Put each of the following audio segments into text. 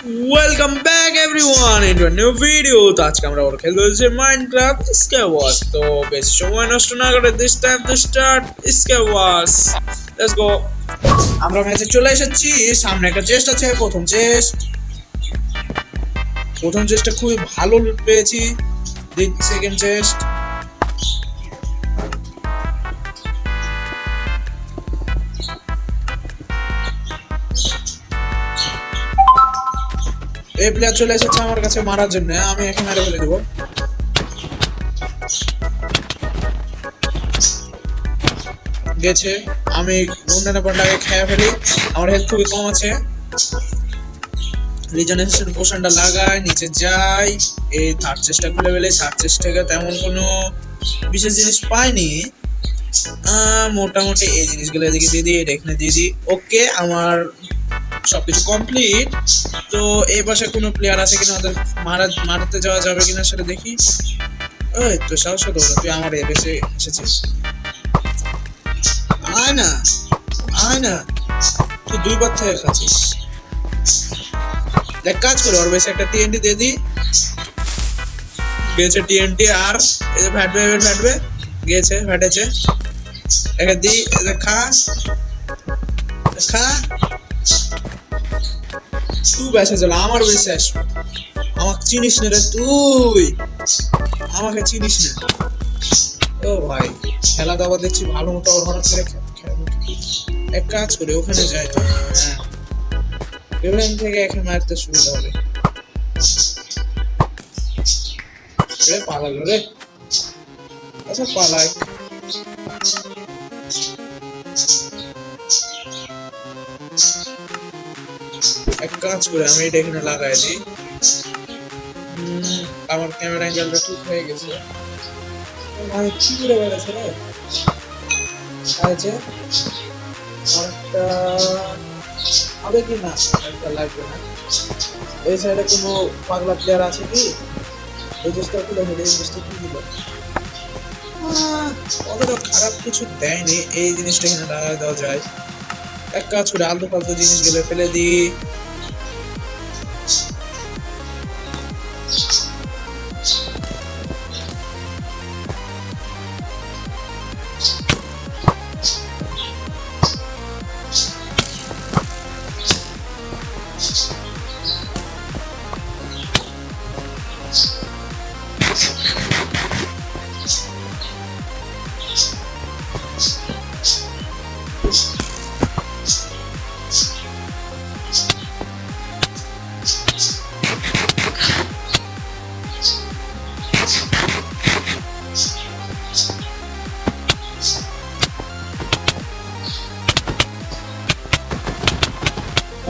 Welcome back everyone into a new video. তো আজকে আমরা ওর খেলতে হচ্ছে মাইনক্রাফট স্কাইওয়ার্স। তো বেশি সময় নষ্ট না করে this time to start skywars. Let's go. আমরা ম্যাচে চলে এসেছি। সামনে একটা চেস্ট আছে। প্রথম চেস্টটা খুবই ভালো লুট পেয়েছি। সেকেন্ড চেস্ট এই প্লেয়ার চলে এসেছে আমার কাছে মারার জন্য। আমি এখানে মেরে ফেলে দেবো। গেছে। আমি অন্যান্য পয়েন্টটাকে খেয়ে ফেলি। আমার হেলথ খুবই কম আছে। রিজেনারেশন পোশনটা লাগাই, নিচে যাই। এই থার্ড চেস্টটা খুলে ফেলে। থার্ড চেস্টটাকে তেমন কোনো বিশেষ জিনিস পাইনি। মোটামুটি এই জিনিসগুলো এদিকে দিয়ে দিই, এটা এখানে দিয়ে দিই। ওকে, আমার সবকিছু কমপ্লিট। তো এই পাশে কোনো প্লেয়ার আছে কিনা, ওদের মারতে যাওয়া যাবে কিনা সেটা দেখি। ওই তো সাহস তো, তুই আমার এ বেশে এসেছিস। আয় না, আয় না, তুই দুইবার থেকে খাচ্ছিস। দেখ, কাজ করে ওর বেশি একটা টিএনটি দিয়ে দিই। গেছে টিএনটি। আর এই যে ফাটবে গেছে, ফাটেছে। একে দিই, খা খা। তুই বেসে চল, আমার বেশি আসবে। আমাকে চিনিস না রে তুই, আমাকে চিনিস না। ও ভাই, খেলা দাবা দেখছি ভালো মতো। হঠাৎ করে এক কাজ করে ওখানে যাই তো। হ্যাঁ, এখান থেকে একে মারতে সুবিধা হবে। পালালো রে। আচ্ছা পালাই। এক কাজ করে আমি এটা এখানে লাগাই দিই। আমার ক্যামেরা অ্যাঙ্গেলটা ঠিক হয়ে গেছে। ভাই কি করে বেড়েছে রে। আছে আরেকটা হবে কি না, একটা লাগবে না। এই সাইডে কোনো পাগলা প্লেয়ার আছে কি? এই জিনিসটা খুলে ফেলে। এই জিনিসটা কি দিল? অতটা খারাপ কিছু দেয়নি। এই জিনিসটা এখানে লাগাই দেওয়া যায়। এক কাজ করে আলতু ফালতু জিনিসগুলো ফেলে দিই।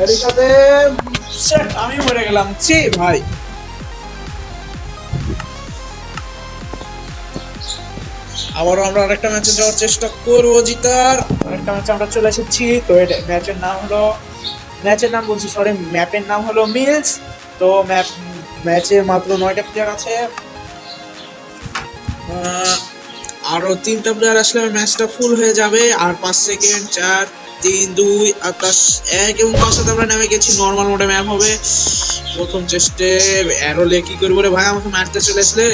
এর সাথে আমি মরে গেলাম। ছি ভাই। আবারও আমরা আরেকটা ম্যাচে যাওয়ার চেষ্টা করবো জিতার। আরেকটা ম্যাচে আমরা চলে এসেছি। তো ম্যাচের নাম বলছি, সরি, ম্যাপের নাম হলো মিলস। তো ম্যাচে মাত্র 9টা প্লেয়ার আছে। আরো 3টা প্লেয়ার আসলে ম্যাচটা ফুল হয়ে যাবে। আর 5 সেকেন্ড, 4 3 2 আকাশ 1 এবং 5 সাথে আমরা নেমে গেছি। নর্মাল মোডে ম্যাপ হবে। প্রথম চেষ্টে অ্যারোলে কি করবো রে ভাই, আমাকে মারতে চলে আসলে।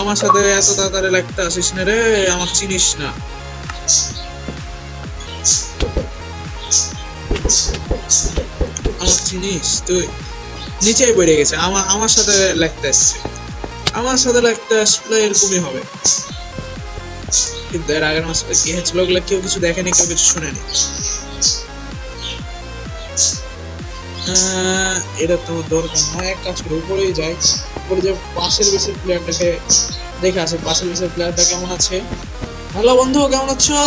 আমার সাথে এত তাড়াতাড়ি লাগতে আসিস না রে, আমার চিনিস না। আমার চিনিস তুই? নিচেই পড়ে গেছে। আমার সাথে লাগতে আসছে। আমার সাথে লাগতে আসলে এরকমই হবে। কিন্তু এর আগের আমার সাথে কি হয়েছিল ওগুলো কেউ কিছু দেখেনি, কেউ কিছু শুনেনি। এটা তো দরকার নয়। এক কাজ করে উপরেই যাই। উপরে যে পাশের বেসের প্লেয়ারটাকে দেখে আসে। পাশের বেসের প্লেয়ারটা কেমন আছে? হ্যালো বন্ধু, কেমন আছো?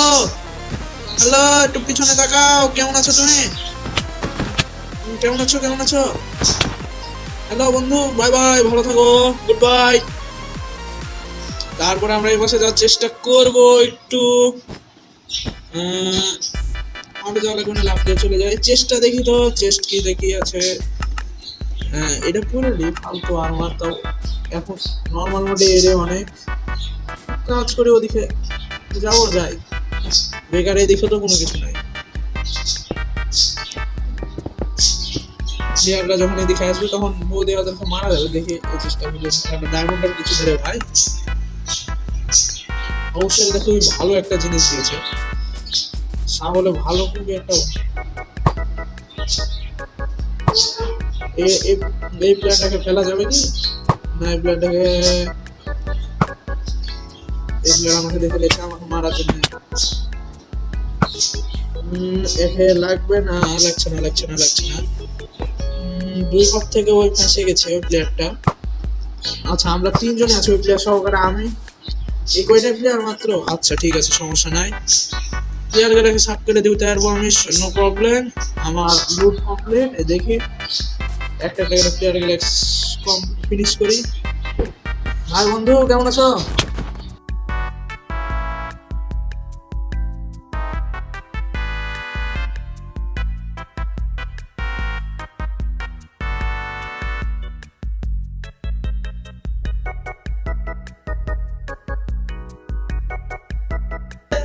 হ্যালো, একটু পিছনে তাকাও। কেমন আছো তুমি? কেমন আছো? হ্যালো বন্ধু, বাই বাই, ভালো থাকো, গুড বাই। তারপরে আমরা এই পাশে যাওয়ার চেষ্টা করব একটু। আমরা যাওয়ার কোনো লাভ দিয়ে চলে যাই। চেষ্টা দেখি তো, চেস্ট কি দেখি আছে। হ্যাঁ, এটা পুরোলি ফালতু আর্মার। তাও এখন নর্মাল মোডে এর অনেক কাজ করে ওদিকে যাই। বেকার এদিকে তো কোনো কিছু নাই। প্লেয়াররা যখন এদিকে আসবে তখন বৌদি ওদেরকে মারা যাবে। দেখি এই চেষ্টা করলে ডায়মন্ডের কিছু ধরে ভাই। অবশ্যই এটা খুবই ভালো একটা জিনিস দিয়েছে, সাহলে ভালো খুবই একটা। এই প্লেয়ারটাকে ফেলা যাবে কি না? এই প্লেয়ারটাকে, এই প্লেয়ার আমাকে দেখে লেখা আমাকে মারার জন্য। একে লাগবে না, লাগছে না লাগছে না লাগছে না। দুই পথ থেকে ওই ফাঁসে গেছে ওই প্লেয়ারটা। আচ্ছা আমরা তিনজনে আছি ওই প্লেয়ার সহকারে, আমি এই কয়টা প্লেয়ার মাত্র। আচ্ছা ঠিক আছে, সমস্যা নাই। প্লেয়ারগুলোকে সাফ করে দিতে পারবো আমি, নো প্রবলেম। আমার লুট কমপ্লিট। দেখি একটা একটা প্লেয়ারগুলো কম ফিনিশ করি। ভাই বন্ধু কেমন আছো?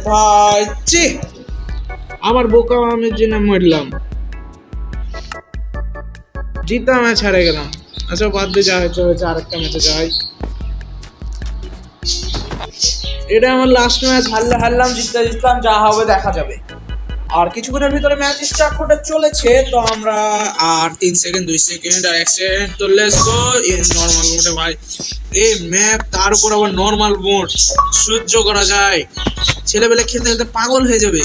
ভাই চি আমার বোকা আমি জিনা মরলাম, জিতা ম্যাচ হারে গেলাম। আচ্ছা বাদ দিয়ে যা হয়েছে হয়েছে, আরেকটা ম্যাচে যাই। এটা আমার লাস্ট ম্যাচ, হারলাম জিততে জিতলাম, যা হবে দেখা যাবে। আর কিছুক্ষণের ভিতরে ম্যাচ স্টার্ট হতে চলেছে, তো আমরা আর 3 সেকেন্ড 2 সেকেন্ড আর 1 সেকেন্ড, তো লেটস গো। এই নরমাল মোডে ভাই, এই ম্যাপ তার উপর আবার নরমাল মোড সহ্য করা যায়, ছেলেবেলে খেলতে খেলতে পাগল হয়ে যাবে।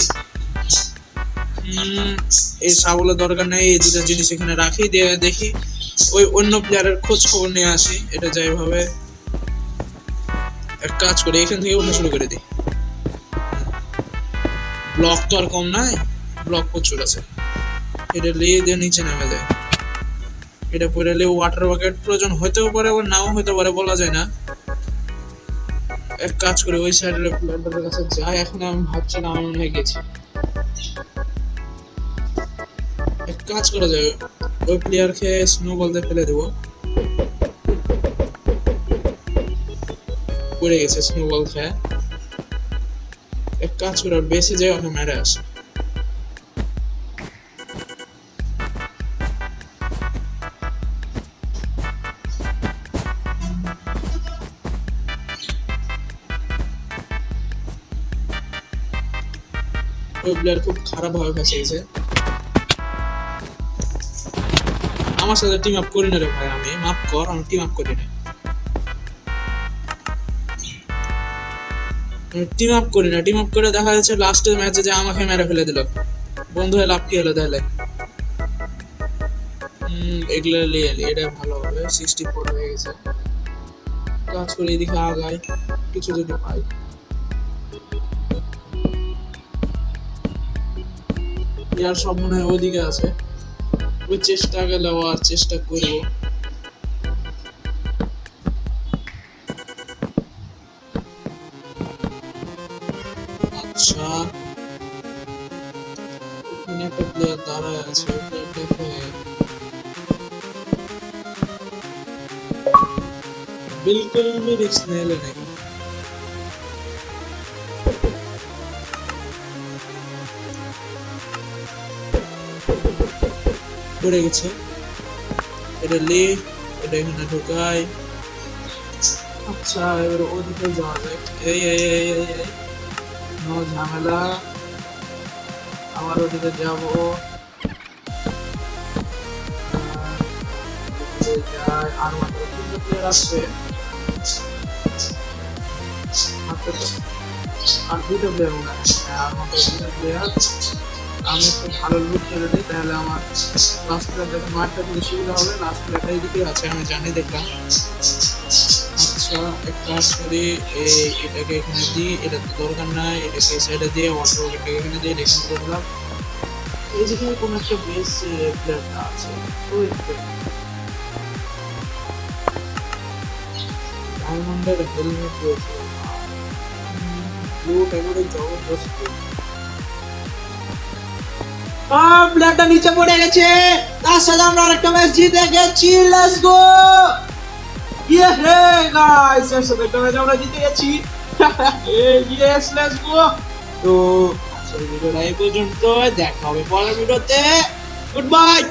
এই সাবলের দরকার নেই, এই দুটো জিনিস এখানে রাখি দিয়ে দেখি ওই অন্য প্লেয়ারের খোঁজ খবর নিয়ে আসি। এটা যাইভাবে এক কাজ করে এখান থেকে ওঠা শুরু করে দিই। ব্লক তো আর কম নাই, ব্লক প্রচুর আছে। এটা লিয়ে দিয়ে নিচে নেমে যায়। এটা পরে ওয়াটার বাকেট প্রয়োজন হতেও পারে, আবার নাও হতে পারে, বলা যায় না। এক কাজ করে ওই সাইডের প্লেয়ারদের কাছে যাই। এখন আমি ভাবছিলাম আমি মনে হয় গেছি। এক কাজ করা যাবে, ওই প্লেয়ারকে স্নো বলতে ফেলে দেবো। পড়ে গেছে স্নো বল খেয়ে। এক কাজ করে বেশি যায় ওকে মেরে আসে। ওই প্লেয়ার খুব খারাপ ভাবে ফেসে গেছে। আমার সাথে টিম আপ করি না রে ভাই, আমি মাফ কর, আমি টিম আপ করি না। টিম আপ করি না, টিম আপ করে দেখা যাচ্ছে লাস্টের ম্যাচে যে আমাকে মেরে ফেলে দিল। বন্ধু হয়ে লাভ কি হলো তাহলে? এগুলো নিয়ে এটা ভালো হবে। 64 হয়ে গেছে। কাজ করে এদিকে আগাই, কিছু যদি পাই। ইয়ার সব মনে হয় ওইদিকে আছে, ওই চেষ্টা গেলে আর চেষ্টা করবো। আচ্ছা এখানে একটা প্লেয়ার দাঁড়ায় আছে, बिल्कुल भी रिस्क नहीं लेने का। পড়ে গেছে, এটা লে, এটা এখানে ঢোকাই। আচ্ছা এবার ওদিকে যাওয়া যায়। এই এই এই এই এই নো ঝামেলা, আবার ওদিকে যাবো। আর মাত্র 3 প্লেয়ার আছে, আর 2টা প্লেয়ার মনে হয়। আর মাত্র 2টা প্লেয়ার। আমি একটু ভালো লুট করে দিই, তাহলে আমার লাস্ট প্লেয়ারটাকে মারতে খুব সুবিধা হবে। লাস্ট প্লেয়ারটা এইদিকে আছে, আমি জানি, দেখলাম। আচ্ছা এক কাজ করি, এটাকে এখানে দিই, এটা তো দরকার নাই। এটাকে এই সাইডে দিয়ে ওয়াটার বকেটটাকে এখানে দিয়ে এখানে করলাম। এইদিকে কোনো একটা বেস প্লেয়ারটা আছে, ওই ডায়মন্ডের হেলমেট রয়েছে, লুট একেবারে জবরদস্ত। প্লেয়ারটা নিচে পড়ে গেছে, তার সাথে আমরা আরেকটা ম্যাচ জিতে গেছি। লেটস গো, ইয়ে হে গাইস, এর সাথে একটা ম্যাচ আমরা জিতে গেছি। Yes let's go. তো আজকের ভিডিওটা এই পর্যন্ত, দেখা হবে পরের ভিডিওতে। Good bye.